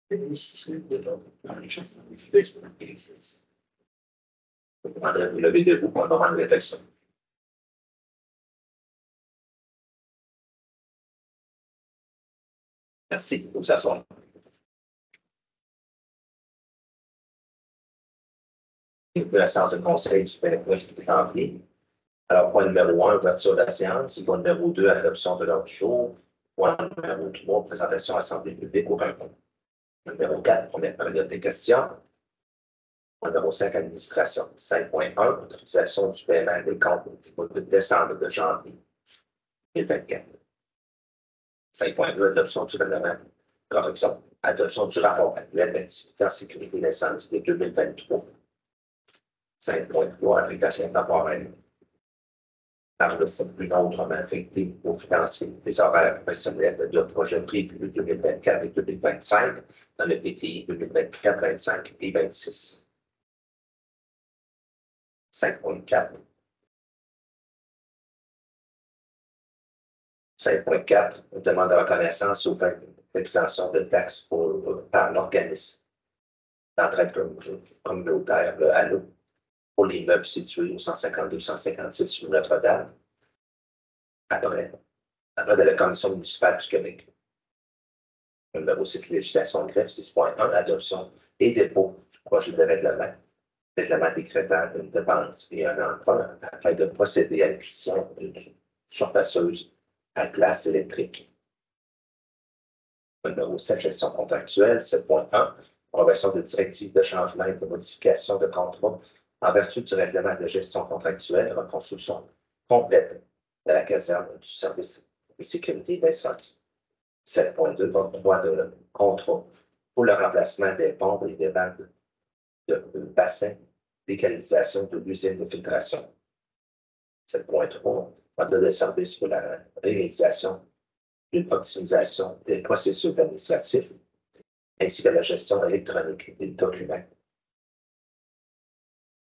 Je demanderai de vous lever debout pour un moment de réflexion. Merci. Vous asseoir. La séance de conseil du PNF est remplie. Alors, point numéro 1, ouverture de la séance. Point numéro 2, adoption de l'ordre du jour. Point numéro 3, présentation à l'Assemblée publique au Parlement. Numéro 4, première période des questions. Numéro 5, administration. 5.1, autorisation du paiement des comptes du mois de décembre de janvier 2024. 5.2, adoption du règlement. Correction. Adoption du rapport annuel d'activité en sécurité d'incendie de 2023. 5.3, application temporaire par le fonds plus autrement affecté aux financiers des horaires professionnels de projets prévus 2024 et 2025 dans le PTI 2024, 25 et 26. 5.4. 5.4. Demande de reconnaissance aux exemptions de taxes par l'organisme d'entraide communautaire, le ALO, pour l'immeuble situé au 152-156 rue Notre-Dame, après de la Commission municipale du Québec. Numéro 6, législation de greffe 6.1, adoption et dépôt du projet de règlement décrétant une dépense et un emprunt afin de procéder à l'acquisition d'une surpasseuse à glace électrique. Numéro 7, gestion contractuelle 7.1, approbation de directives de changement et de modification de contrat en vertu du règlement de gestion contractuelle, reconstruction complète de la caserne du service de sécurité d'incendie. 7.2, droit de contrat pour le remplacement des pompes et des vannes de bassin d'égalisation de l'usine de filtration. 7.3, modèle de service pour la réalisation d'une optimisation des processus administratifs ainsi que la gestion électronique des documents.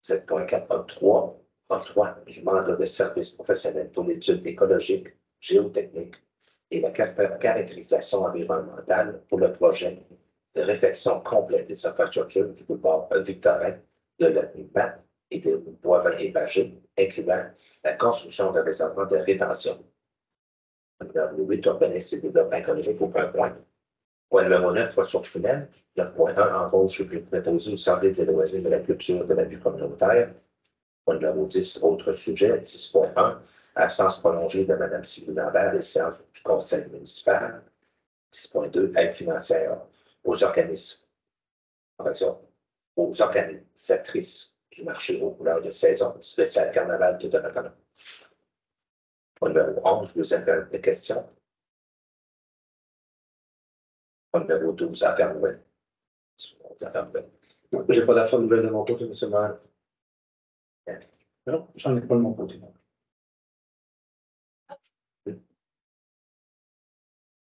7.4.3, octroi du mandat de service professionnel pour l'étude écologique, géotechnique et la caractérisation environnementale pour le projet de réfection complète des infrastructures du boulevard Victorin, de l'avenue Pat et de Boivin et Bagé, incluant la construction d'un réservoir de rétention. Numéro 8, organisme et développement économique au point. Point numéro 9, ressources humaines. 9.1, embauche préposée au service des loisirs de la culture de la vie communautaire. Point numéro 10, autres sujets. 10.1, absence prolongée de Mme Sylvie Lambert des séances du conseil municipal. 10.2, aide financière aux organismes, aux organisatrices du marché aux couleurs de saison spécial carnaval de Donnacona. Point numéro 11, deuxième période de questions. Point numéro 12, affaires nouvelles. Je n'ai pas d'affaires nouvelles de mon côté, M. le maire. Non, j'en ai pas de mon côté.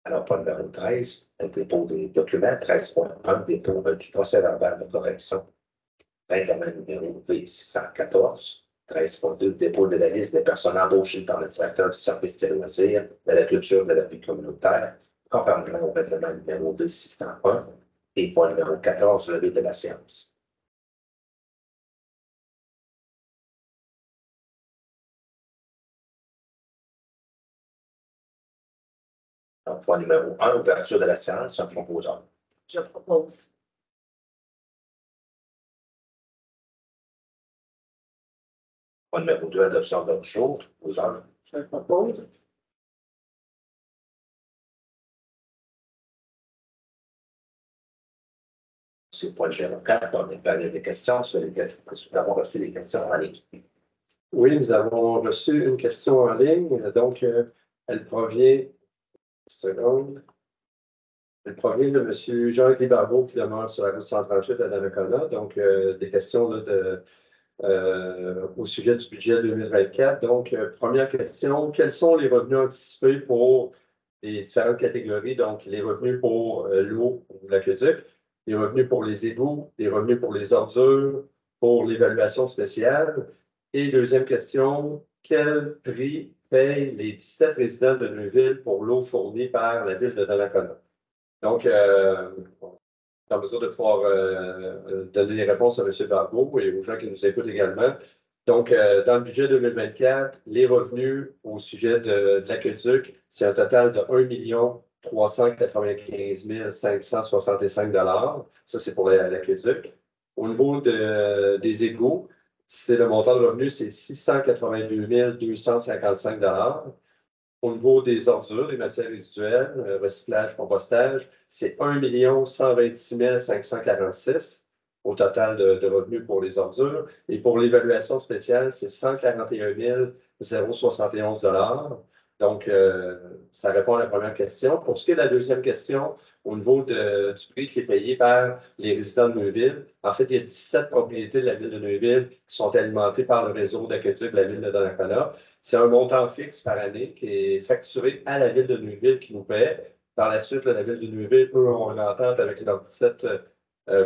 Alors, point numéro 13, le dépôt des documents. 13.1, dépôt du procès verbal de correction. Règlement numéro V614. 13.2, dépôt de la liste des personnes embauchées par le directeur du service des loisirs, de la culture de la vie communautaire, conformément au règlement numéro V601. Et point numéro 14, levée de la séance. Donc, point numéro 1, ouverture de la séance, un proposeur. Je propose. Point numéro 2, adoption de l'ordre du jour, proposeur. Je propose. C'est point numéro 4, on est parlé des questions sur lesquelles nous avons reçu des questions en ligne. Oui, nous avons reçu une question en ligne. Donc, elle provient. Seconde. Elle provient de M. Jean-Guy Barbeau qui demeure sur la route 138 à Donnacona. Donc, des questions là, au sujet du budget 2024. Donc, première question, quels sont les revenus anticipés pour les différentes catégories? Donc, les revenus pour l'eau ou l'aqueduc, les revenus pour les égouts, les revenus pour les ordures, pour l'évaluation spéciale. Et deuxième question, quel prix payent les 17 résidents de Neuville pour l'eau fournie par la ville de Donnacona? Donc, en mesure de pouvoir donner des réponses à M. Barbeau et aux gens qui nous écoutent également. Donc, dans le budget 2024, les revenus au sujet de l'aqueduc, c'est un total de 1 395 565 $. Ça, c'est pour l'aqueduc. Au niveau des égouts, le montant de revenus, c'est 682 255 $. Au niveau des ordures, des matières résiduelles, recyclage, compostage, c'est 1 126 546 au total de revenus pour les ordures. Et pour l'évaluation spéciale, c'est 141 071 $. Donc, ça répond à la première question. Pour ce qui est de la deuxième question, au niveau du prix qui est payé par les résidents de Neuville, en fait, il y a 17 propriétés de la ville de Neuville qui sont alimentées par le réseau d'aqueduc de la ville de Donnacona. C'est un montant fixe par année qui est facturé à la ville de Neuville qui nous paie. Par la suite, la ville de Neuville, eux, ont une entente avec leurs 17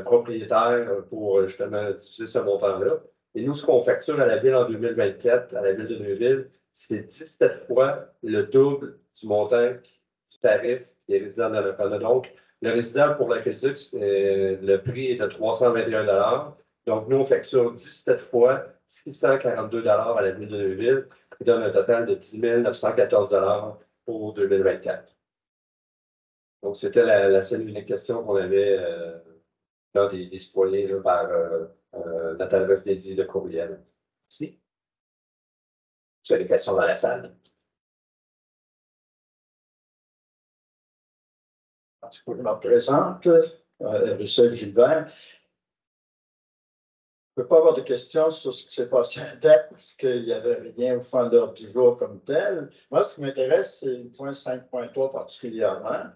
propriétaires pour justement diffuser ce montant-là. Et nous, ce qu'on facture à la ville en 2024, à la ville de Neuville, c'est 17 fois le double du montant du tarif des résidents de Donnacona. Donc, le résident pour l'aqueduc, le prix est de 321 $. Donc, nous, on facture 17 fois 642 $ à la ville de Neuville, qui donne un total de 10 914 $ pour 2024. Donc, c'était la seule unique question qu'on avait dans des citoyens là, par notre adresse dédiée de courriel. Merci. Tu as des questions dans la salle? Je me présente, Russell Gilbert. Je ne peux pas avoir de questions sur ce qui s'est passé à date parce qu'il n'y avait rien au fond de l'ordre du jour comme tel. Moi, ce qui m'intéresse, c'est le point 5.3 particulièrement.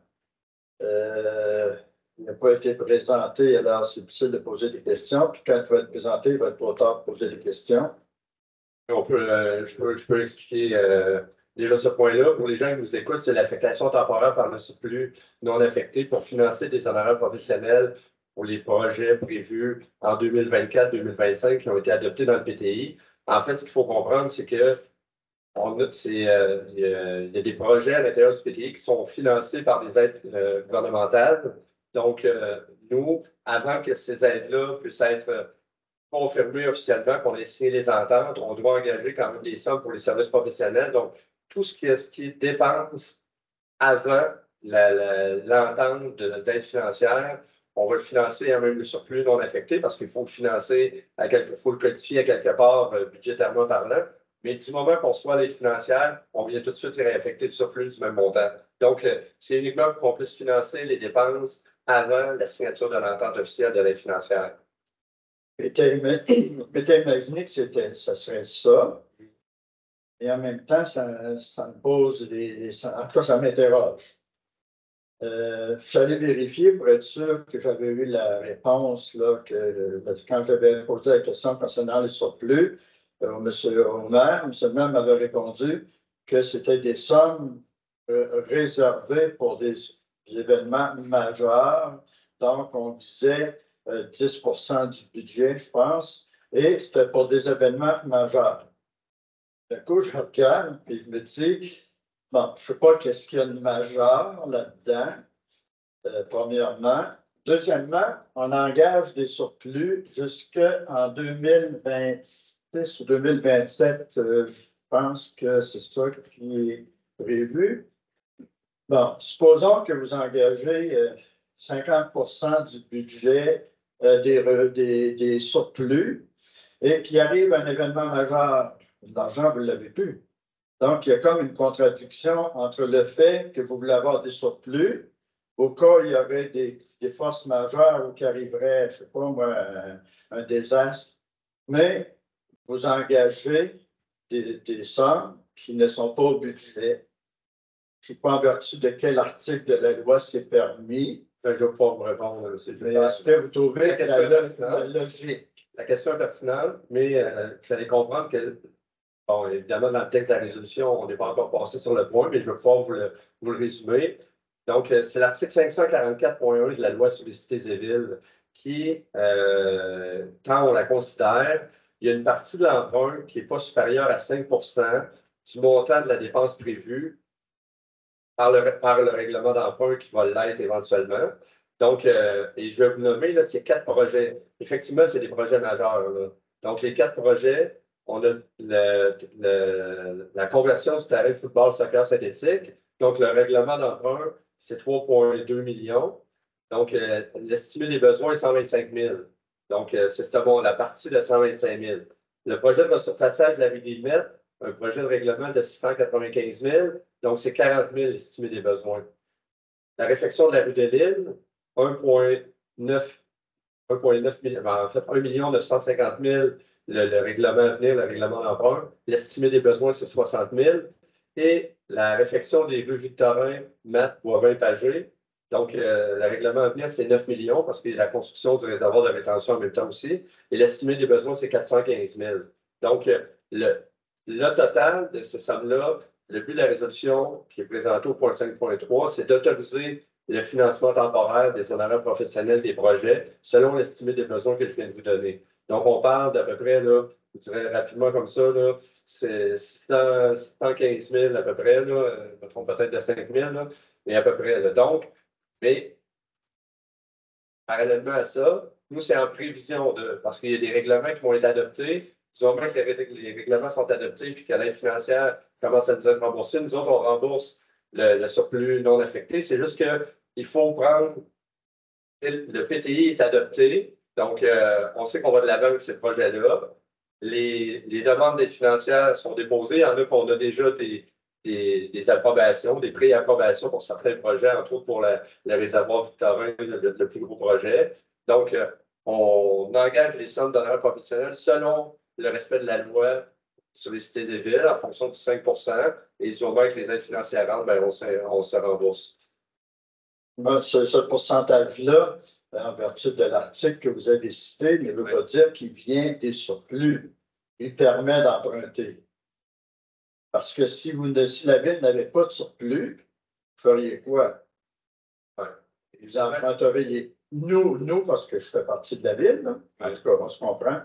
Il n'a pas été présenté, alors c'est difficile de poser des questions. Puis quand il va être présenté, il va être trop tard pour poser des questions. Je peux expliquer déjà ce point-là. Pour les gens qui nous écoutent, c'est l'affectation temporaire par le surplus non affecté pour financer des honoraires professionnels pour les projets prévus en 2024-2025 qui ont été adoptés dans le PTI. En fait, ce qu'il faut comprendre, c'est que il y a des projets à l'intérieur du PTI qui sont financés par des aides gouvernementales. Donc, nous, avant que ces aides-là puissent être confirmées officiellement, qu'on ait signé les ententes, on doit engager quand même des sommes pour les services professionnels. Donc, tout ce qui est dépenses avant l'entente d'aide financière, on va le financer à même le surplus non affecté parce qu'il faut le financer, faut le codifier à quelque part budgétairement parlant. Mais du moment qu'on reçoit l'aide financière, on vient tout de suite réaffecter le surplus du même montant. Donc, c'est uniquement pour qu'on puisse financer les dépenses avant la signature de l'entente officielle de l'aide financière. M'étais imaginé que ça serait ça. Et en même temps, ça me pose en tout cas, ça m'interroge. Je suis allé vérifier pour être sûr que j'avais eu la réponse là, quand j'avais posé la question concernant les surplus. M. le maire m'avait répondu que c'était des sommes réservées pour des événements majeurs. Donc, on disait 10 du budget, je pense, et c'était pour des événements majeurs. D'un coup, je regarde et je me dis, bon, je ne sais pas qu'est-ce qu'il y a de majeur là-dedans, premièrement. Deuxièmement, on engage des surplus jusqu'en 2026 ou 2027. Je pense que c'est ça qui est prévu. Bon, supposons que vous engagez 50 du budget des surplus et qu'il arrive un événement majeur. L'argent, vous ne l'avez plus. Donc, il y a comme une contradiction entre le fait que vous voulez avoir des surplus, au cas où il y aurait des forces majeures ou qu'il arriverait, je ne sais pas moi, un désastre, mais vous engagez des sommes qui ne sont pas au budget. Je ne sais pas en vertu de quel article de la loi c'est permis. Je vais pouvoir vous répondre, M. Mais est-ce que vous trouvez la logique? La question est pertinente, mais vous allez comprendre que, bon, évidemment, dans le texte de la résolution, on n'est pas encore passé sur le point, mais je vais pouvoir vous le résumer. Donc, c'est l'article 544.1 de la loi sur les cités et villes qui, quand on la considère, il y a une partie de l'emprunt qui n'est pas supérieure à 5 du montant de la dépense prévue par le règlement d'emprunt qui va l'être éventuellement. Donc, et je vais vous nommer là, ces 4 projets. Effectivement, c'est des projets majeurs, là. Donc, les 4 projets, on a la conversion du terrain de football soccer synthétique. Donc, le règlement d'emprunt, c'est 3,2 millions. Donc, l'estimé des besoins est 125 000. Donc, c'est la partie de 125 000. Le projet de resurfaçage de la rue des Mètres, un projet de règlement de 695 000. Donc, c'est 40 000 estimé des besoins. La réfection de la rue de Lille, 1,9 million, en fait, 1 950 000 le règlement à venir, le règlement d'emprunt. L'estimé des besoins, c'est 60 000. Et la réfection des rues Victorin, Matt, Boivin, Pagé. Donc, le règlement à venir, c'est 9 millions parce qu'il y a la construction du réservoir de rétention en même temps aussi. Et l'estimé des besoins, c'est 415 000. Donc, le total de ces sommes-là, le but de la résolution qui est présentée au point 5.3, c'est d'autoriser le financement temporaire des honoraires professionnels des projets selon l'estimé des besoins que je viens de vous donner. Donc, on parle d'à peu près, là, je dirais rapidement comme ça, là, c'est 615 000 à peu près, là, je me trompe peut-être de 5 000, là, mais à peu près. Là. Donc, mais parallèlement à ça, nous, c'est en prévision parce qu'il y a des règlements qui vont être adoptés. Du moment que les règlements sont adoptés et que l'aide financière commence à nous être remboursée, nous autres, on rembourse le surplus non affecté. C'est juste qu'il faut prendre. Le PTI est adopté. Donc, on sait qu'on va de l'avant avec ces projets-là. Les demandes d'aide financière sont déposées. Il y en a qu'on a déjà des approbations, des pré-approbations pour certains projets, entre autres pour le réservoir Victorin, le plus gros projet. Donc, on engage les sommes d'honoraires professionnels selon le respect de la loi sur les cités et villes en fonction du 5 %. Et du moment que les aides financières rentrent, ben, on se rembourse. Ce pourcentage-là, en vertu de l'article que vous avez cité, ne veut pas dire qu'il vient des surplus. Il permet d'emprunter. Parce que si la ville n'avait pas de surplus, vous feriez quoi? Vous emprunteriez. Nous, parce que je fais partie de la ville, là. En tout cas, on se comprend.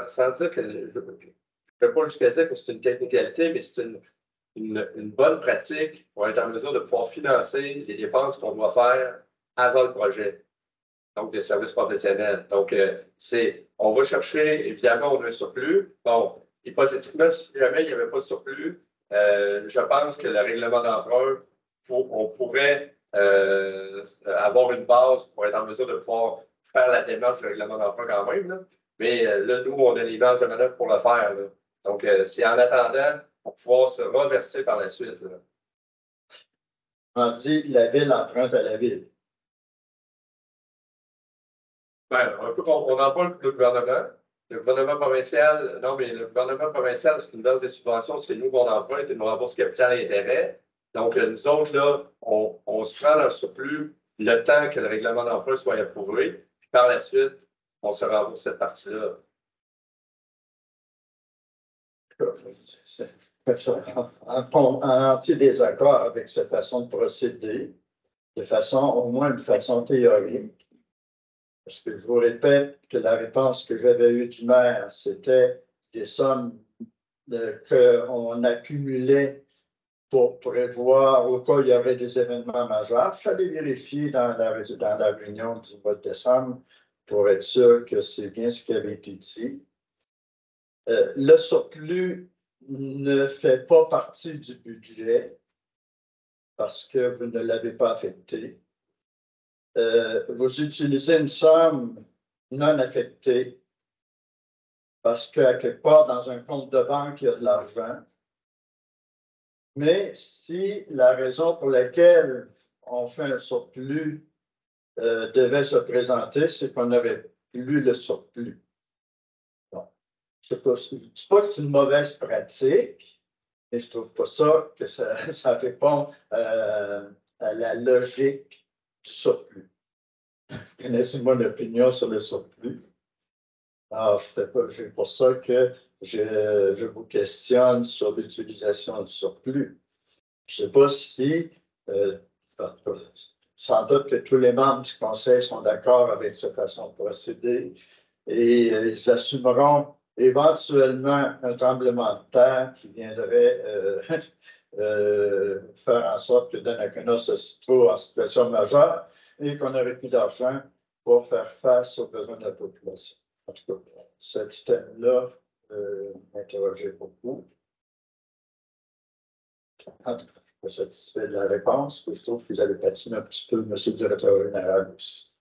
Sans dire que je ne peux pas jusqu'à dire que c'est une technicalité, mais c'est une bonne pratique pour être en mesure de pouvoir financer les dépenses qu'on doit faire avant le projet. Donc, des services professionnels. Donc, on va chercher, évidemment, on a un surplus. Bon, hypothétiquement, si jamais il n'y avait pas de surplus, je pense que le règlement d'emprunt, on pourrait avoir une base pour être en mesure de pouvoir faire la démarche du règlement d'emprunt quand même. Là. Mais là, nous, on a les marges de manœuvre pour le faire. Là. Donc, c'est en attendant pour pouvoir se reverser par la suite. Là. On dit la ville emprunte à la ville. Ben, un peu on emprunte le gouvernement. Le gouvernement provincial, non, mais le gouvernement provincial, c'est une base des subventions, c'est nous qu'on emprunte et nous rembourse capital et intérêt. Donc, nous autres, là, on se prend un surplus le temps que le règlement d'emprunt soit approuvé. Puis par la suite, on se rembourse cette partie-là. En entier désaccord avec cette façon de procéder, au moins de façon théorique. Parce que je vous répète que la réponse que j'avais eue du maire, c'était des sommes qu'on accumulait pour prévoir au cas où il y avait des événements majeurs. Je suis allé vérifier dans la réunion du mois de décembre pour être sûr que c'est bien ce qui avait été dit. Le surplus ne fait pas partie du budget parce que vous ne l'avez pas affecté. Vous utilisez une somme non affectée parce qu'à quelque part, dans un compte de banque, il y a de l'argent. Mais si la raison pour laquelle on fait un surplus devait se présenter, c'est qu'on n'aurait plus le surplus. Bon. Je ne sais pas que c'est une mauvaise pratique, mais je ne trouve pas que ça répond à la logique du surplus. Vous connaissez mon opinion sur le surplus. Alors, c'est pour ça que je vous questionne sur l'utilisation du surplus. Je ne sais pas si, sans doute que tous les membres du Conseil sont d'accord avec cette façon de procéder et ils assumeront éventuellement un tremblement de terre qui viendrait faire en sorte que Donnacona se trouve en situation majeure et qu'on n'aurait plus d'argent pour faire face aux besoins de la population. En tout cas, ce thème-là m'interrogeait beaucoup. En tout cas, je suis satisfait de la réponse. Je trouve que vous avez patiné un petit peu, M. le directeur général aussi.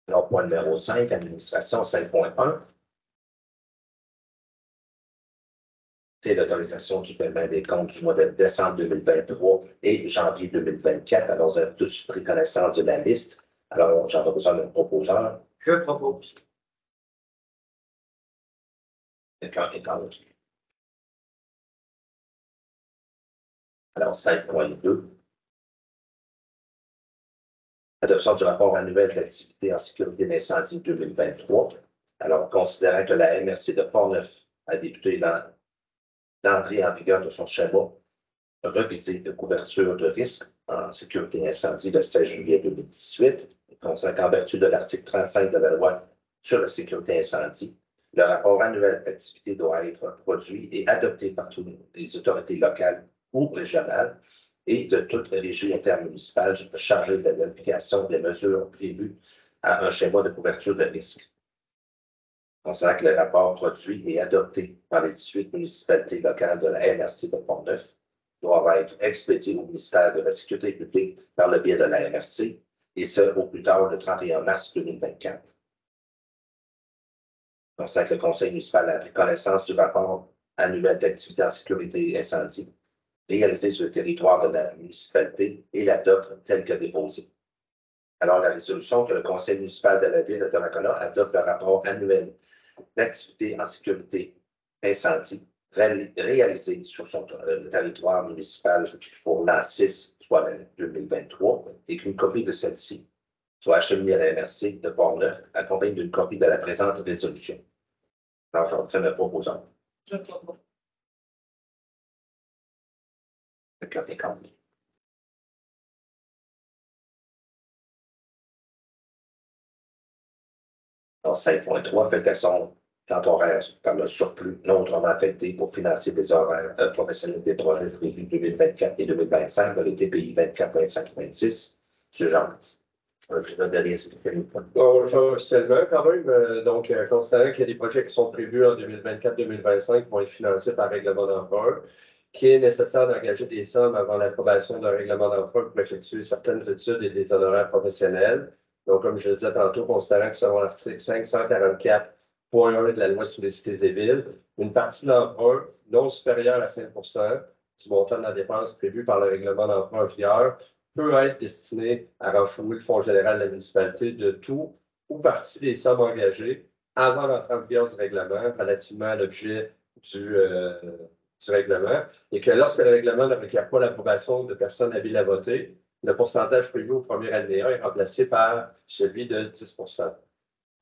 Alors, point numéro 5, administration 5.1. C'est l'autorisation du paiement des comptes du mois de décembre 2023 et janvier 2024. Alors, vous avez tous pris connaissance de la liste. Alors, j'en ai besoin d'un proposeur. Je propose. Quelqu'un est contre. Alors, 5.2. Adoption du rapport annuel d'activité en sécurité d'incendie 2023. Alors, considérant que la MRC de Portneuf a débuté l'entrée en vigueur de son schéma revisé de couverture de risque en sécurité incendie le 16 juillet 2018, considérant qu'en vertu de l'article 35 de la loi sur la sécurité incendie, le rapport annuel d'activité doit être produit et adopté par toutes les autorités locales ou régionales et de toutes les régies intermunicipales chargées de l'application des mesures prévues à un schéma de couverture de risque. Considérant que le rapport produit et adopté par les 18 municipalités locales de la MRC de Portneuf doit être expédié au ministère de la Sécurité publique par le biais de la MRC, et ce, au plus tard le 31 mars 2024. Considérant que le conseil municipal a pris connaissance du rapport annuel d'activité en sécurité incendie réalisé sur le territoire de la municipalité et l'adopte tel que déposé. Alors, la résolution que le conseil municipal de la ville de Donnacona adopte le rapport annuel d'activité en sécurité incendie réalisé sur son territoire municipal pour l'an 6, soit l'année 2023, et qu'une copie de celle-ci soit acheminée à la MRC de Portneuf, accompagnée d'une copie de la présente résolution. Alors, je me proposons. Je propose. Le cœur est contre. Alors, 5.3, affectation temporaire par le surplus non autrement affecté pour financer des horaires professionnels des projets prévus 2024 et 2025 dans les TPI 24, 25 et 26. Je vais donner rien expliquer une fois. Bon, officiellement, quand même, donc, considérant qu'il y a des projets qui sont prévus en 2024-2025 qui vont être financés par règlement d'emprunt, qu'il est nécessaire d'engager des sommes avant l'approbation d'un règlement d'emprunt pour effectuer certaines études et des honoraires professionnels. Donc, comme je le disais tantôt, considérant que selon l'article 544.1 de la loi sur les cités et villes, une partie de l'emprunt non supérieure à 5 du montant de la dépense prévue par le règlement d'emprunt en vigueur peut être destinée à renflouer le fonds général de la municipalité de tout ou partie des sommes engagées avant l'entrée en vigueur du règlement relativement à l'objet du règlement, et que lorsque le règlement ne requiert pas l'approbation de personnes habiles à voter, le pourcentage prévu au premier alinéa est remplacé par celui de 10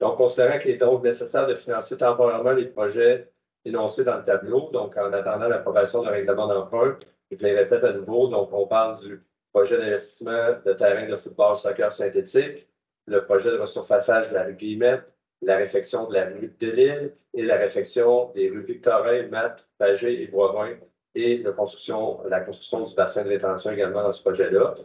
Donc, considérant qu'il est donc nécessaire de financer temporairement les projets énoncés dans le tableau, donc en attendant l'approbation d'un règlement d'emprunt, je les répète à nouveau, donc on parle du projet d'investissement de terrain de football soccer synthétique, le projet de resurfaçage de la rue Guillemette, la réfection de la rue de l'Île et la réfection des rues Victorin, Matte, Pagé et Boivin et la construction du bassin de rétention également dans ce projet-là.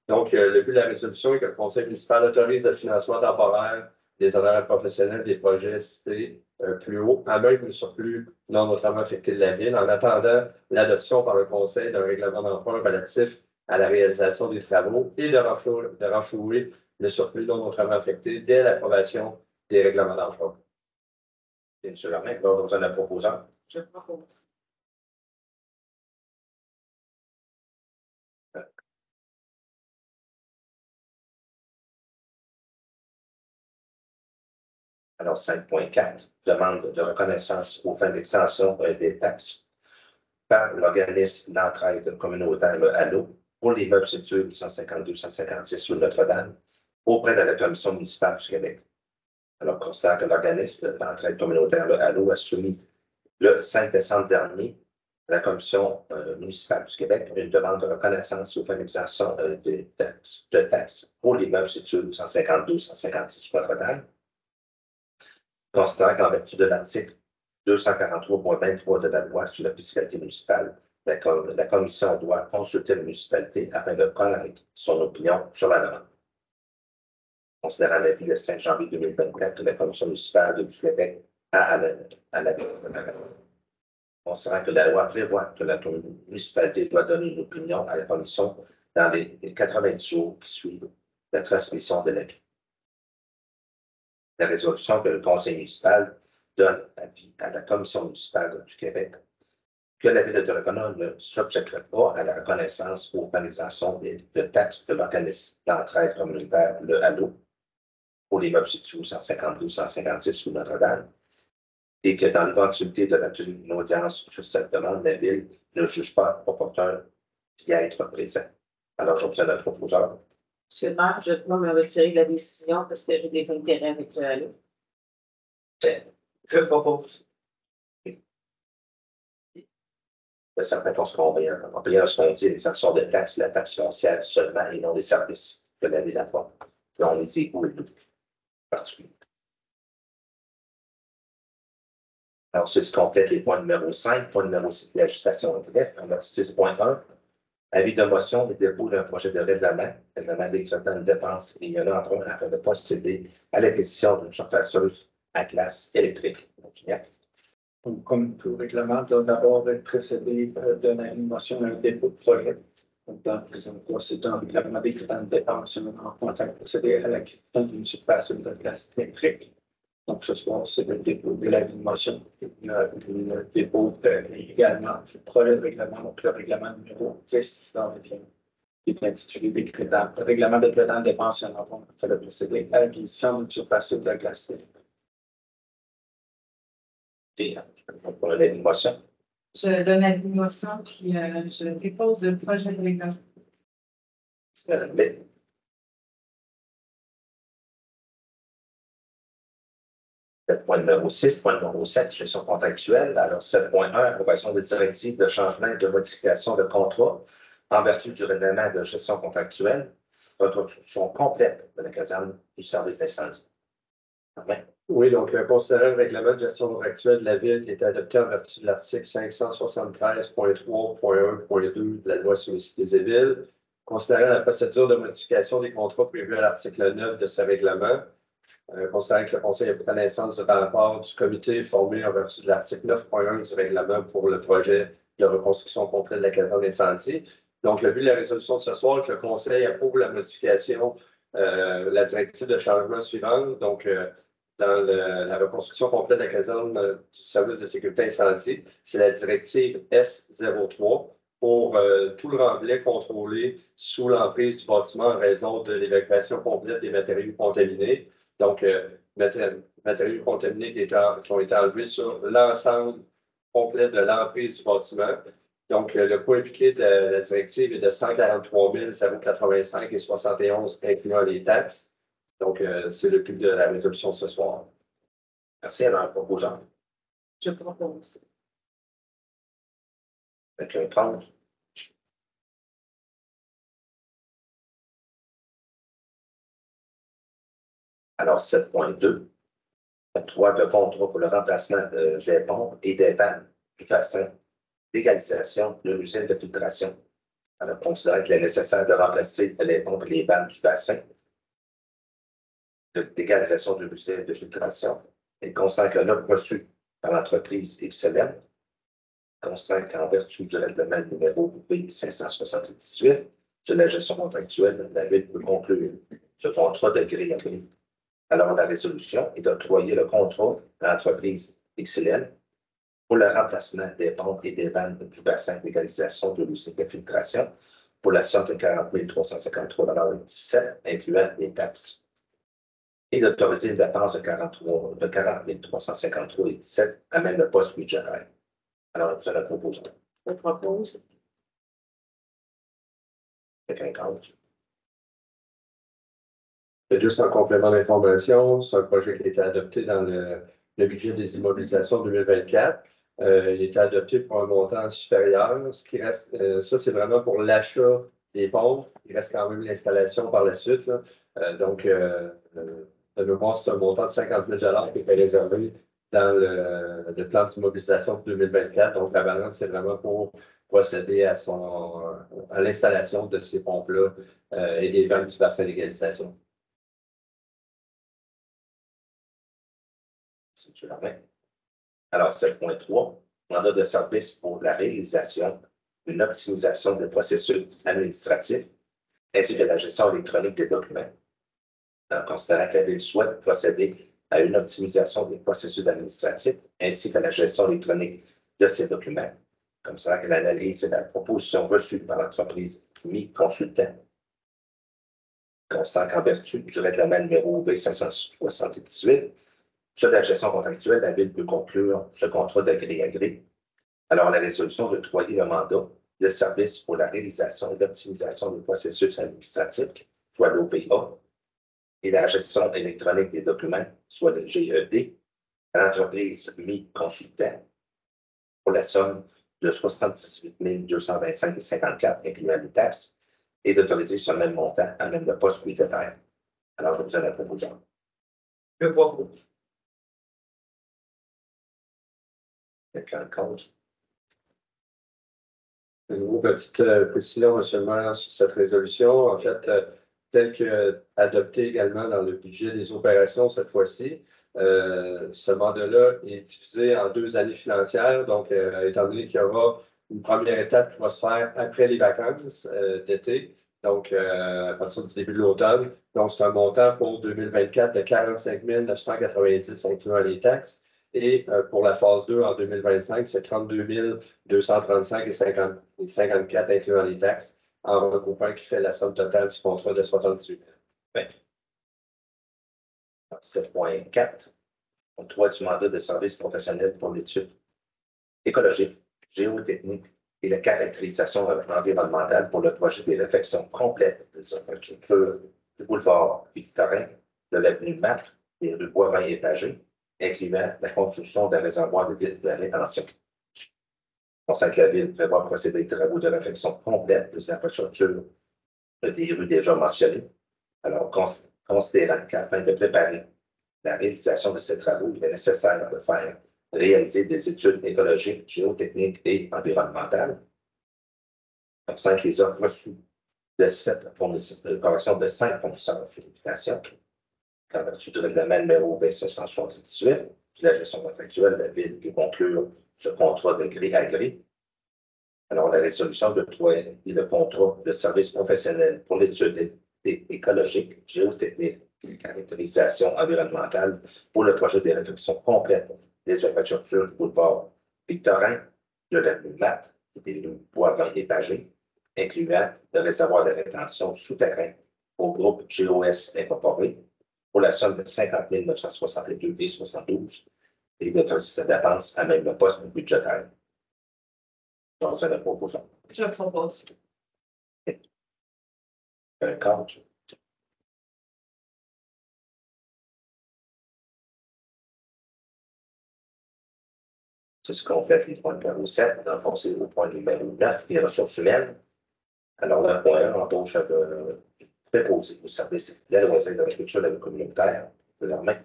Donc, le but de la résolution est que le conseil municipal autorise le financement temporaire des honoraires professionnels des projets cités plus haut, à même le surplus non autrement affecté de la ville, en attendant l'adoption par le conseil d'un règlement d'emprunt relatif à la réalisation des travaux et de renflouer le surplus non autrement affecté dès l'approbation des règlements d'emprunt. C'est M. Larmec, lors de la proposant. Je propose. Alors, 5.4, demande de reconnaissance aux fins d'extension des taxes par l'organisme d'entraide communautaire le Halo pour les meubles situés au 152-156 sur Notre-Dame auprès de la Commission municipale du Québec. Alors, considérant que l'organisme d'entraide communautaire le Halo a soumis le 5 décembre dernier à la Commission municipale du Québec une demande de reconnaissance aux fins d'extension de taxes pour les meubles situés au 152-156 sur Notre-Dame. Considérant qu'en vertu de l'article 243.23 de la loi sur la fiscalité municipale, la commission doit consulter la municipalité afin de connaître son opinion sur la demande. Considérant l'avis le 5 janvier 2024 que la commission municipale du Québec a à la considérant que la loi prévoit que la municipalité doit donner une opinion à la commission dans les 90 jours qui suivent la transmission de l'avis. La résolution que le conseil municipal donne avis à la commission municipale du Québec que la ville de Donnacona ne s'objecterait pas à la reconnaissance ou organisation de taxes de l'organisme d'entraide communautaire, le HALO, pour l'immeuble situé au 152-156 rue Notre-Dame, et que dans l'éventualité de la tenue d'une audience sur cette demande, la ville ne juge pas opportun d'y être présent. Alors, j'obtiens notre proposeur. Monsieur le maire, je dois me retirer de la décision parce que j'ai des intérêts avec le HALO. Je propose. Certains qu'on va payer ce qu'on dit, les sanctions de taxes, la taxe foncière seulement et non des services que la ville apporte. Dont les égouts et tout. Particulier. Alors, ceci complète les points numéro 5, point numéro 6 de la législation bref, 6.1. Avis de motion et dépôt d'un projet de règlement décrétant une dépense et un emprunt afin de procéder à l'acquisition d'une surfaceuse à classe électrique. Comme tout règlement, doit d'abord être précédé d'une animation à un dépôt de projet. Donc, dans le présent cas, c'est un règlement décrétant une dépense et un emprunt afin de procéder à l'acquisition d'une surfaceuse de classe électrique. Donc, ce soir, c'est le dépôt de l'avis de motion, le dépôt également du projet de règlement, donc le règlement numéro 10 dans le film, qui est intitulé décrétant, le règlement décrétant dépenses et un emprunt afin de procéder à l'acquisition d'une surfaceuse de classe électrique. Pour l'avis de motion. Je donne la motion, puis je dépose le projet de règlement. Point numéro 6, point numéro 7, gestion contractuelle. Alors, 7.1, approbation des directives de changement et de modification de contrat en vertu du règlement de gestion contractuelle, reconstruction complète de la caserne du service d'incendie. Oui, donc, considérant le règlement de gestion contractuelle de la ville qui a été adopté en vertu de l'article 573.3.1.2 de la loi sur les cités et villes, considérant la procédure de modification des contrats prévus à l'article 9 de ce règlement, considérant que le Conseil a pris connaissance du rapport du comité formé en vertu de l'article 9.1 du règlement pour le projet de reconstruction complète de la caserne d'incendie. Donc, le but de la résolution de ce soir est que le Conseil approuve la modification, la directive de changement suivante. Donc, dans la reconstruction complète de la caserne du service de sécurité incendie, c'est la directive S03 pour tout le remblai contrôlé sous l'emprise du bâtiment en raison de l'évacuation complète des matériaux contaminés. Donc, matériaux contaminés qui ont été enlevés sur l'ensemble complet de l'emprise du bâtiment. Donc, le coût impliqué de la directive est de 143 085 et 71, incluant les taxes. Donc, c'est le but de la résolution ce soir. Merci à la proposante. Je propose. Avec un compte. Alors, 7.2. Octroi de contrat pour le remplacement des pompes et des vannes du bassin d'égalisation de l'usine de filtration. Alors, considérant qu'il est nécessaire de remplacer les pompes et les vannes du bassin d'égalisation de l'usine de filtration, et considérant que l'offre reçue par l'entreprise XLM, considérant qu'en vertu du règlement numéro B578 de la gestion contractuelle, la ville peut conclure ce contrat de gré à gré. Alors, la résolution est d'octroyer le contrat à l'entreprise XLM pour le remplacement des pompes et des vannes du bassin d'égalisation de l'usine de filtration pour la somme de 40 353,17 $, incluant les taxes, et d'autoriser une dépense de 40 353,17 $, à même le poste budgétaire. Alors, nous allons proposer. Je propose. Avec un compte. Juste en complément d'information, c'est un projet qui a été adopté dans le budget des immobilisations 2024. Il a été adopté pour un montant supérieur. Ce qui reste, ça, c'est vraiment pour l'achat des pompes. Il reste quand même l'installation par la suite. Donc, De mémoire, c'est un montant de 50 000 qui était réservé dans le plan de mobilisation de 2024. Donc, la balance, c'est vraiment pour procéder à l'installation de ces pompes-là et des vannes du bassin d'égalisation. Si tu la mets. Alors, 7.3, mandat de service pour la réalisation d'une optimisation des processus administratifs ainsi que la gestion électronique des documents. En considérant que la Ville souhaite procéder à une optimisation des processus administratifs ainsi que la gestion électronique de ces documents, comme ça que l'analyse et la proposition reçue par l'entreprise Mi-Consultant. Constant qu'en vertu du règlement numéro V578, sur la gestion contractuelle, la Ville peut conclure ce contrat de gré à gré. Alors, la résolution d'octroyer le mandat de service pour la réalisation et l'optimisation des processus administratifs, soit l'OPA, et la gestion électronique des documents, soit le GED, à l'entreprise Mi-Consultant pour la somme de 78 225,54 incluant les taxes et d'autoriser ce même montant à même le poste budgétaire. Alors, je vous ai la proposition. Je propose. Quelqu'un contre? Une petite précision seulement sur cette résolution. En fait, telle qu'adoptée également dans le budget des opérations cette fois-ci, ce mandat-là est divisé en 2 années financières. Donc, étant donné qu'il y aura une première étape qui va se faire après les vacances d'été, donc à partir du début de l'automne. Donc, c'est un montant pour 2024 de 45 990 incluant les taxes. Et pour la phase 2 en 2025, c'est 32 235 et 54 incluant les taxes, en regroupant qui fait la somme totale du contrat de 78 000. 7.4, octroi du mandat de service professionnel pour l'étude écologique, géotechnique et la caractérisation environnementale pour le projet des réfections complètes des infrastructures du boulevard Victorin, de l'avenue Marc et du Bois-Vin étagé, incluant la construction d'un réservoir de rétention. On sait que la Ville prévoit procéder aux travaux de réfection complète des infrastructures des rues déjà mentionnées. Alors, considérant qu'afin de préparer la réalisation de ces travaux, il est nécessaire de faire réaliser des études écologiques, géotechniques et environnementales. On sait que les offres reçues de 5 fournisseurs de vérification, en vertu du règlement numéro 2778, puis la gestion contractuelle de la Ville peut conclure ce contrat de gré à gré. Alors, la résolution d'octroyer le contrat de service professionnel pour l'étude écologique, géotechnique et caractérisation environnementale pour le projet des réfections complètes des infrastructures du boulevard Victorin, de l'avenue Mat et des rues Bois-Vin étagé, incluant le réservoir de rétention souterrain au groupe GOS Incorporé pour la somme de 50 962,72 et d'autoriser la dépense à même le poste budgétaire. Donc, c'est la proposition. Je propose. Un compte. C'est ce qu'on complète les points numéro 7. Dans le fond, c'est au point numéro 9, les ressources humaines. Alors, le point 1, embauche de préposé au service de loisirs de l'agriculture de la communautaire de leur main.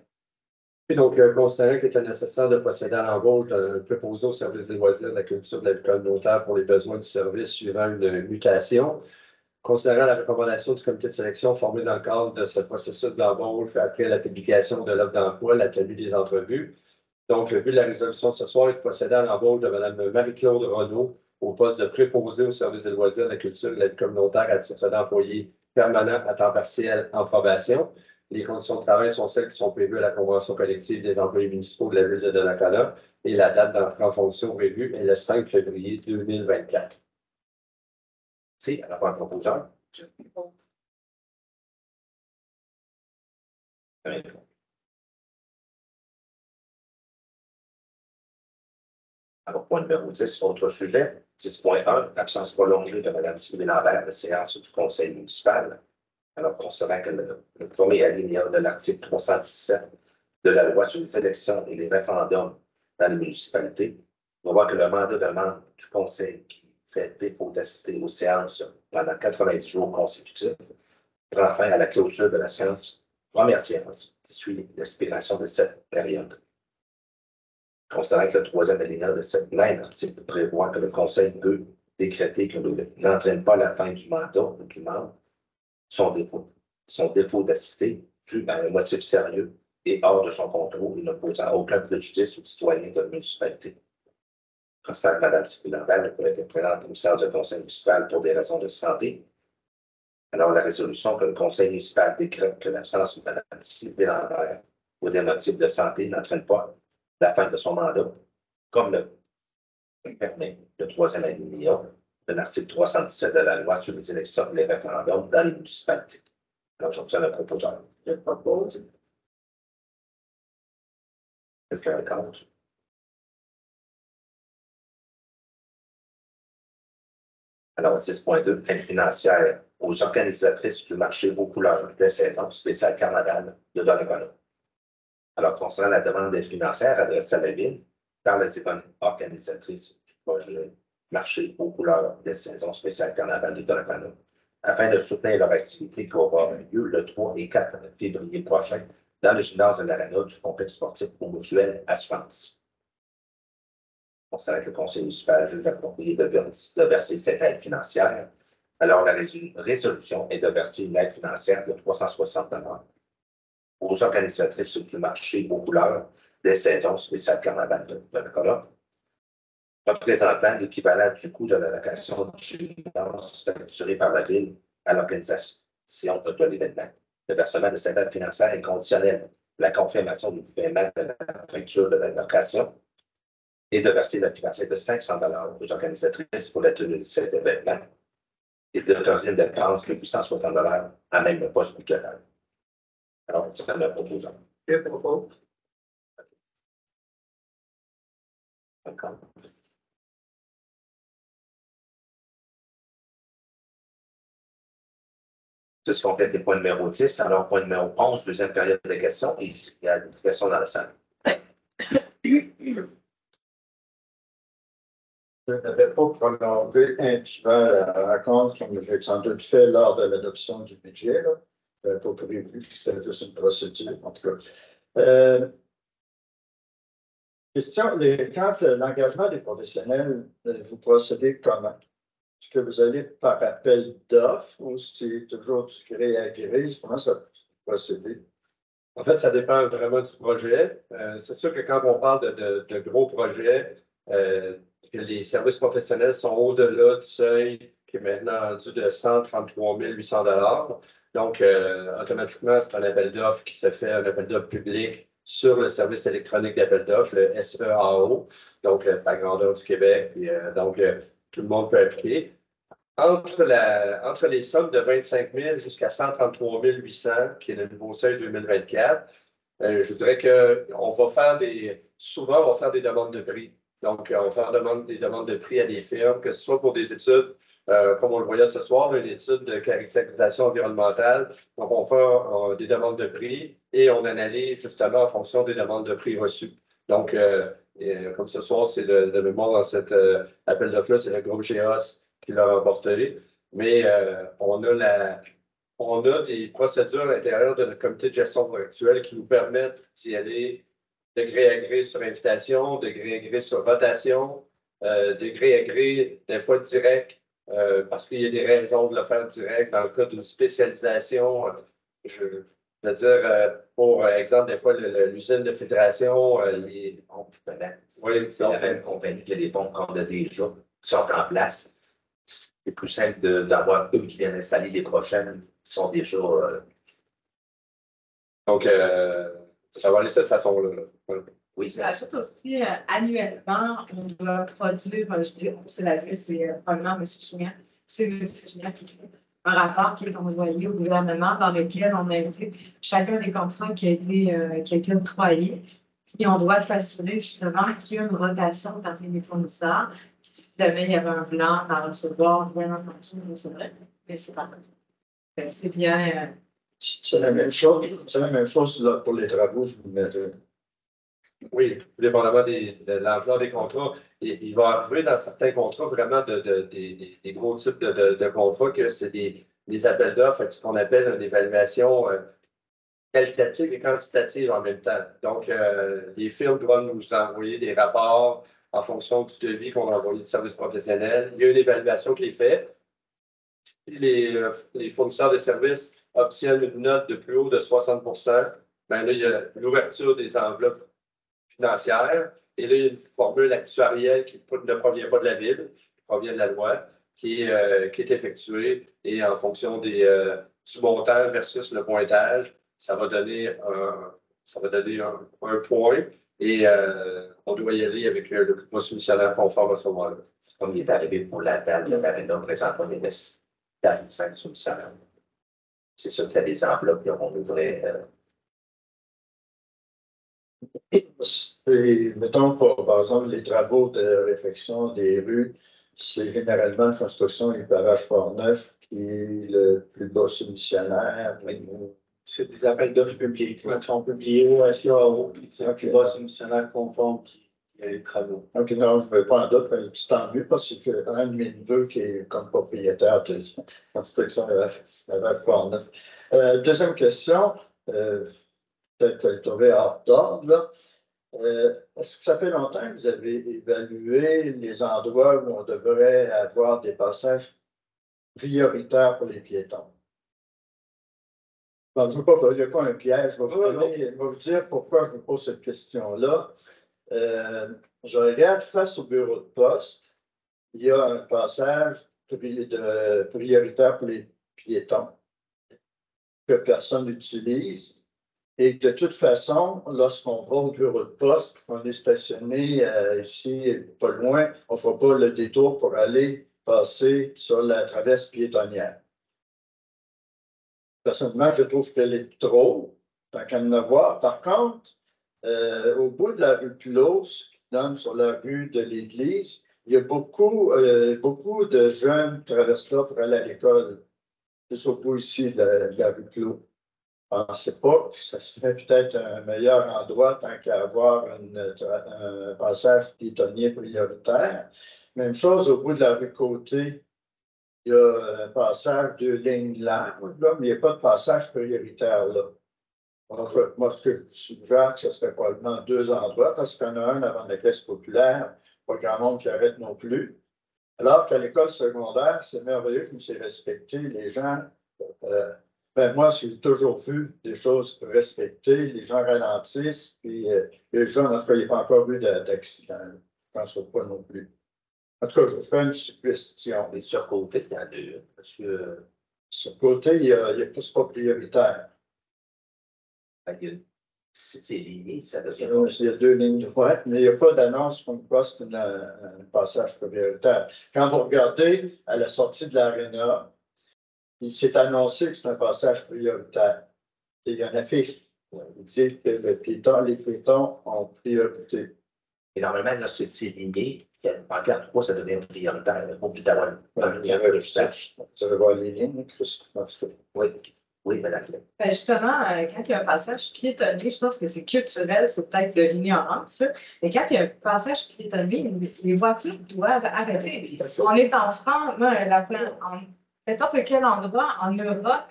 Et donc, considérant qu'il était nécessaire de procéder à l'embauche d'un préposé au service des loisirs de la culture de la vie communautaire pour les besoins du service suivant une mutation, considérant la recommandation du comité de sélection formé dans le cadre de ce processus d'embauche après la publication de l'offre d'emploi, la tenue des entrevues. Donc, le but de la résolution de ce soir est de procéder à l'embauche de Mme Marie-Claude Renaud au poste de préposé au service des loisirs de la culture de la vie communautaire à titre d'employé permanent à temps partiel en probation. Les conditions de travail sont celles qui sont prévues à la Convention collective des employés municipaux de la ville de Donnacona et la date d'entrée en fonction prévue est le 5 février 2024. Merci. Alors, un proposeur. Je propose. Alors, point numéro 10, autre sujet. 10.1, absence prolongée de Mme Sylvie Lambert de séance du conseil municipal. Alors, considérant que le premier alinéa de l'article 317 de la loi sur les élections et les référendums dans les municipalités, on voit que le mandat de membre du conseil qui fait défaut d'assister aux séances pendant 90 jours consécutifs prend fin à la clôture de la séance, première séance, qui qui suit l'expiration de cette période. Considérant que le troisième alinéa de cette même article prévoit que le Conseil peut décréter que n'entraîne pas la fin du mandat du membre, son défaut d'assister, dû à un motif sérieux et hors de son contrôle et ne posant aucun préjudice aux citoyens de la municipalité. Considérant que Mme Sylvie Lambert ne peut être présente au sein du conseil municipal pour des raisons de santé, alors la résolution que le conseil municipal décrète que l'absence de Mme Sylvie Lambert pour des motifs de santé n'entraîne pas la fin de son mandat, comme le permet le troisième alinéa de l'article 317 de la loi sur les élections et les référendums dans les municipalités. Alors, je vous en proposeur. Je propose. Quelqu'un est contre? Alors, 6.2, aide financière aux organisatrices du marché aux couleurs de saison spéciale carnaval de Donnacona. Alors, concernant la demande d'aide financière adressée à la Ville par les organisatrices du projet marché aux couleurs de saison spéciale carnaval de Donnacona, afin de soutenir leur activité qui aura lieu le 3 et 4 février prochain dans le gymnase de l'Arena du complexe sportif au Mutuel Assurance. Concernant le conseil municipal de l'approprié de verser cette aide financière, alors la résolution est de verser une aide financière de 360 $ aux organisatrices du marché aux couleurs des saisons spéciales carnaval de Donnacona, représentant l'équivalent du coût de la location de gymnase facturée par la Ville à l'organisation de l'événement. Le versement de cette aide financière est conditionnel à la confirmation du paiement de la facture de la location et de verser la financière de 500 $ aux organisatrices pour la tenue de cet événement et d'autoriser une dépense de 860 $ à même le poste budgétaire. Alors, c'est le proposant. Je propose. D'accord. Ceci complète les points numéro 10. Alors, point numéro 11, deuxième période de questions. Et il y a des questions dans la salle. Je n'avais pas prolongé un la rencontre comme j'ai sans doute fait lors de l'adoption du budget. Là. Je n'avais pas prévu que c'était juste une procédure, en tout cas. Question, quand l'engagement des professionnels, vous procédez comment? Est-ce que vous allez par appel d'offres ou c'est toujours du gré à gré? Comment ça procédez? En fait, ça dépend vraiment du projet. C'est sûr que quand on parle de gros projets, que les services professionnels sont au-delà du seuil qui est maintenant rendu de 133 800 $. Donc, automatiquement, c'est un appel d'offres qui se fait, un appel d'offres public sur le service électronique d'appel d'offres, le SEAO, donc la grandeur du Québec. Puis, donc, tout le monde peut appliquer. Entre les sommes de 25 000 jusqu'à 133 800, qui est le nouveau seuil 2024, je dirais qu'on va faire souvent, on va faire des demandes de prix. Donc, on va faire des demandes de prix à des firmes, que ce soit pour des études, comme on le voyait ce soir, une étude de caractérisation environnementale. Donc, on fait des demandes de prix et on analyse justement en fonction des demandes de prix reçues. Donc, comme ce soir, c'est de mémoire dans cet appel d'offres-là, c'est le groupe GEOS qui l'a remporté. Mais on a des procédures à l'intérieur de notre comité de gestion contractuelle qui nous permettent d'y aller de gré à gré sur invitation, de gré à gré sur rotation, de gré à gré, des fois direct, parce qu'il y a des raisons de le faire direct. Dans le cas d'une spécialisation, je veux dire, pour exemple, des fois, l'usine de filtration, C'est la même compagnie que les pompes qu'on a déjà qui sont en place. C'est plus simple d'avoir eux qui viennent installer les prochaines qui sont déjà. Donc, ça va aller de cette façon-là. Oui, Je rajoute aussi, annuellement, on doit produire, je dis, c'est la ville, c'est probablement M. Chignan, c'est M. Chignan qui fait un rapport qui est envoyé au gouvernement dans lequel on indique chacun des contrats qui a été octroyé. Puis on doit s'assurer justement qu'il y a une rotation parmi les fournisseurs. Puis si jamais il y avait un blanc à recevoir, bien entendu, on recevrait. Mais c'est pas comme ça. C'est bien. C'est la même chose. C'est la même chose là, pour les travaux, je vous mettrai. Oui, dépendamment de l'ampleur des contrats. Il va arriver dans certains contrats vraiment des gros types de contrats que c'est des appels d'offres, ce qu'on appelle une évaluation qualitatives et quantitatives en même temps. Donc, les firmes doivent nous envoyer des rapports en fonction du devis qu'on a envoyé du service professionnel. Il y a une évaluation qui est faite. Les fournisseurs de services obtiennent une note de plus haut de 60 bien là, il y a l'ouverture des enveloppes financières. Et là, il y a une formule actuarielle qui ne provient pas de la ville, qui provient de la loi, qui est effectuée. Et en fonction du montant versus le pointage, ça va donner un point. Et on doit y aller avec le plus soumissionnaire conforme à ce moment-là. Comme il est arrivé pour la date, le l'aréna présentement les nécessitaires 5 soumissionnaires. C'est sûr qu'il y a des enveloppes qu'on ouvrait. Mettons, par exemple, les travaux de réfection des rues, c'est généralement la construction du barrage Port-Neuf qui est le plus bas soumissionnaire. C'est des appels d'offres publics qui sont publiés au SIAO. C'est un plus bas soumissionnaire conforme qui a les travaux. OK, non, je ne veux pas en doute, mais c'est tant mieux parce que c'est un de mes neveux qui est comme propriétaire de la construction de la barrage Port-Neuf. Deuxième question, peut-être tombé hors d'ordre, là. Est-ce que ça fait longtemps que vous avez évalué les endroits où on devrait avoir des passages prioritaires pour les piétons? Bon, je ne veux pas, il n'y a pas un piège, je vais vous dire pourquoi je me pose cette question-là. Je regarde face au bureau de poste, il y a un passage prioritaire pour les piétons que personne n'utilise. Et de toute façon, lorsqu'on va au bureau de poste, qu'on est stationné ici, pas loin, on ne fera pas le détour pour aller passer sur la traverse piétonnière. Personnellement, je trouve qu'elle est trop, tant qu'à en avoir. Par contre, au bout de la rue Clos, qui donne sur la rue de l'Église, il y a beaucoup de jeunes qui traversent là pour aller à l'école. C'est au bout ici de la rue Clos. Je ne pensais pas que ça serait peut-être un meilleur endroit tant qu'à avoir un passage piétonnier prioritaire. Même chose au bout de la rue Côté. Il y a un passage de ligne large, là, mais il n'y a pas de passage prioritaire là. Moi, ce que je suggère, ce serait probablement 2 endroits, parce qu'il y en a un avant la caisse populaire, pas grand monde qui arrête non plus. Alors qu'à l'école secondaire, c'est merveilleux comme c'est respecté. Les gens, moi, j'ai toujours vu des choses respectées. Les gens ralentissent, puis les gens, en tout cas, il n'y a pas encore eu d'accident. Je ne pense pas non plus. En tout cas, je vous fais une suggestion. Et sur côté, il y en a deux, monsieur. Sur côté, il y a pas prioritaire. C'est ligné, ça devient. Il y a 2 lignes droites, mais il n'y a pas d'annonce comme quoi c'est un passage prioritaire. Quand vous regardez à la sortie de l'aréna, il s'est annoncé que c'est un passage prioritaire. Il y en a fait. Il dit que les piétons ont priorité. Et normalement, là, c'est ligné. En garde 3, ça devient prioritaire. Il n'y a pas obligé d'avoir un lien de recherche. Vous allez voir les lignes. Oui, madame. Justement, quand il y a un passage piétonnier, je pense que c'est culturel, c'est peut-être de l'ignorance, là. Mais quand il y a un passage piétonnier, les voitures doivent arrêter. On est en France, en n'importe quel endroit en Europe,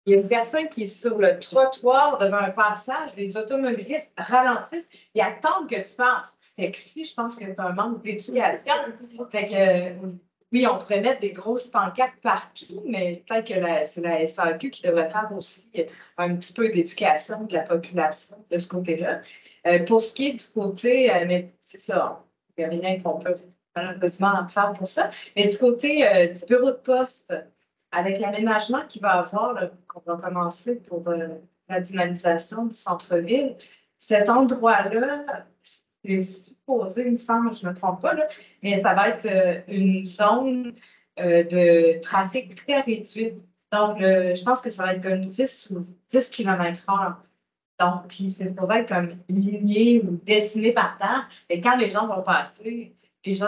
il y a une personne qui est sur le trottoir devant un passage, les automobilistes ralentissent, ils attendent que tu passes. Fait que si je pense que c'est un manque d'éducation, fait que oui, on pourrait mettre des grosses pancartes partout, mais peut-être que c'est la SAQ qui devrait faire aussi un petit peu d'éducation de la population de ce côté-là. Pour ce qui est du côté, mais c'est ça, il n'y a rien qu'on peut malheureusement faire pour ça, mais du côté du bureau de poste, avec l'aménagement qu'il va avoir, qu'on va commencer pour la dynamisation du centre-ville, cet endroit-là, c'est supposé, il me semble, je ne me trompe pas, là, mais ça va être une zone de trafic très réduite. Donc, je pense que ça va être comme 10 ou 10 km/h. Donc, puis c'est supposé être comme ligné ou dessiné par terre. Et quand les gens vont passer, les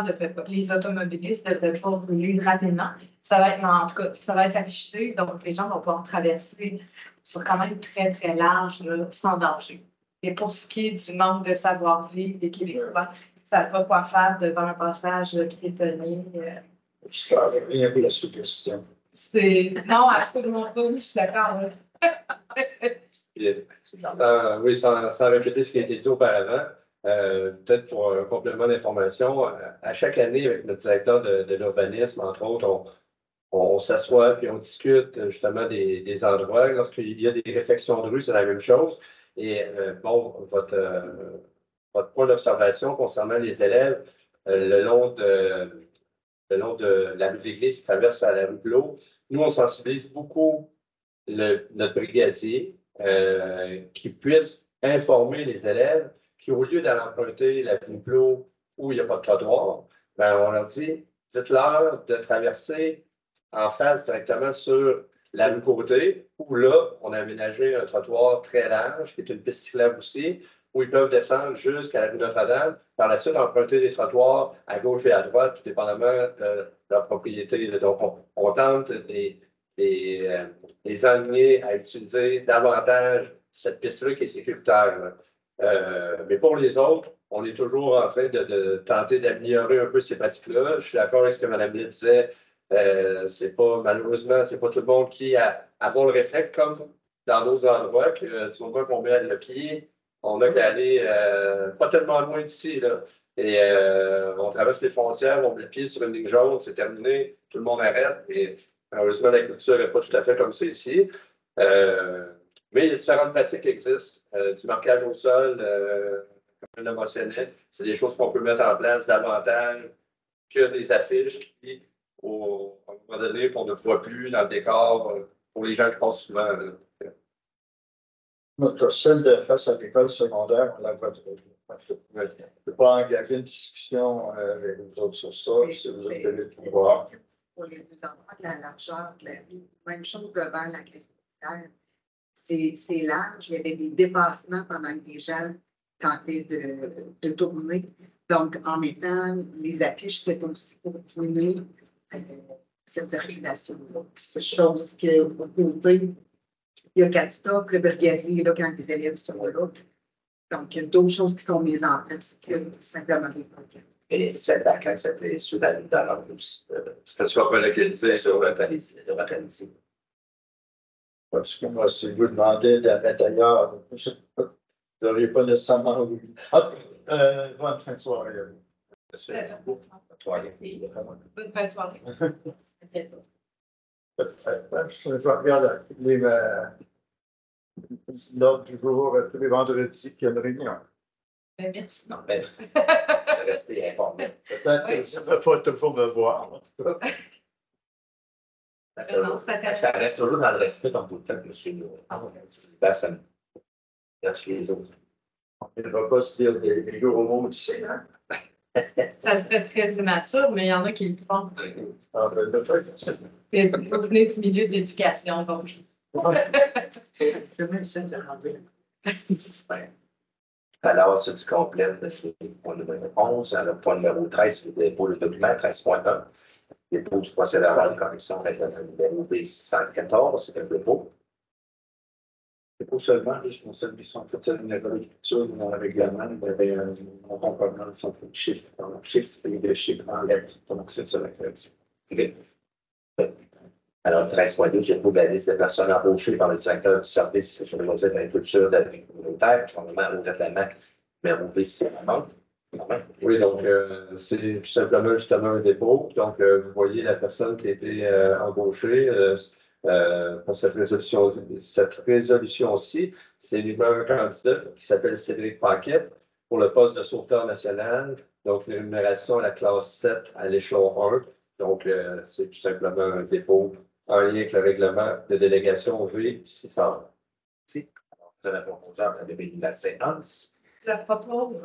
automobilistes ne devraient pas rouler rapidement. Ça va être, en tout cas, ça va être affiché, donc les gens vont pouvoir traverser sur quand même très, très large, là, sans danger. Et pour ce qui est du manque de savoir-vivre des Québécois, ça ne va pas quoi faire devant un passage piétonnier. Je n'ai rien pour la suggestion. Non, absolument pas. Oui, je suis d'accord. Oui, sans répéter ce qui a été dit auparavant, peut-être pour un complément d'information, à chaque année, avec notre directeur de l'urbanisme, entre autres, on s'assoit et on discute justement des endroits. Lorsqu'il y a des réflexions de rue, c'est la même chose. Et bon, votre point d'observation concernant les élèves le long de la rue de l'Église qui traverse la rue de l'Eau, nous, on sensibilise beaucoup notre brigadier qui puisse informer les élèves qui, au lieu d'aller emprunter la rue de l'Eau où il n'y a pas de trottoir, ben, on leur dit, dites-leur de traverser en face directement sur la rue Côté, où là, on a aménagé un trottoir très large, qui est une piste cyclable aussi, où ils peuvent descendre jusqu'à la rue Notre-Dame, par la suite emprunter des trottoirs à gauche et à droite, tout dépendamment de leur propriété. Donc, on tente les amener à utiliser davantage cette piste-là qui est sécuritaire. Mais pour les autres, on est toujours en train de tenter d'améliorer un peu ces pratiques-là. Je suis d'accord avec ce que Mme Lee disait. Malheureusement, c'est pas tout le monde qui a le réflexe, comme dans d'autres endroits, que du moment qu'on met le pied, on a qu'à aller pas tellement loin d'ici. Là. Et on traverse les frontières, on met le pied sur une ligne jaune, c'est terminé, tout le monde arrête. Et malheureusement, la culture n'est pas tout à fait comme c'est ici. Mais il y a différentes pratiques qui existent. Du marquage au sol, comme je le mentionnais, c'est des choses qu'on peut mettre en place davantage que des affiches qui, à un moment donné, qu'on ne voit plus dans le décor pour les gens qui passent souvent. Notre seule de face à l'école secondaire, on la voit trop. Je ne peux pas engager une discussion avec vous autres sur ça, si vous avez le pouvoir. Pour les deux endroits de la largeur de la rue, même chose devant la Christine. C'est large, il y avait des dépassements pendant que les gens tentaient de tourner. Donc, en mettant les affiches, c'est aussi pour diminuer cette circulation-là. C'est chose qu'au côté, il y a Catita, le brigadier, là, quand les élèves sont là. Donc, il y a d'autres choses qui sont mises en place que simplement des programmes. Et cette vacance, c'était sur la rue d'Alors aussi. Ça sera pas localisé. Sur localisé. Parce que moi, si vous demandez de la mettre ailleurs, vous n'auriez pas nécessairement oublié. Bonne fin de soirée. Bonne fin de soirée. Je regarde l'ordre du jour tous les vendredis qu'il y a une réunion. Merci. Non, mais restez informés. Peut-être que ça ne va pas toujours me voir. Ça reste toujours dans le respect, comme vous le faites, monsieur. Ça merci les autres. On ne va pas se dire des gros mots ici, hein? Ça serait très immature, mais il y en a qui le font. Peut-être. Vous venez du milieu de l'éducation, donc. Alors, c'est du complet de point numéro 11. Alors, point numéro 13, pour le document 13.1. Dépôt du procès-verbal de correction avec le numéro B614, c'est un dépôt. Dépôt seulement, juste pour celles qui sont faites une lecture dans le règlement, il y avait un comportement de chiffre dans le chiffre et le chiffre en lettres. Donc, c'est ça la correction. Okay. Alors, 13.2, dépôt de la liste de personnes embauchées par le directeur du service sur les loisirs de l'agriculture de la vie communautaire, conformément au règlement numéro B640. Oui, donc c'est tout simplement justement un dépôt. Donc, vous voyez la personne qui a été embauchée pour cette résolution-ci. C'est un candidat qui s'appelle Cédric Paquette pour le poste de sauveteur national. Donc, l'énumération à la classe 7 à l'échelon 1. Donc, c'est tout simplement un dépôt en lien avec le règlement de délégation V600. Merci. Alors, vous avez proposé en début de la séance. Je propose.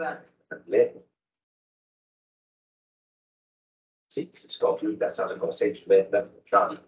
Si tu conclus la séance du conseil du 29 janvier.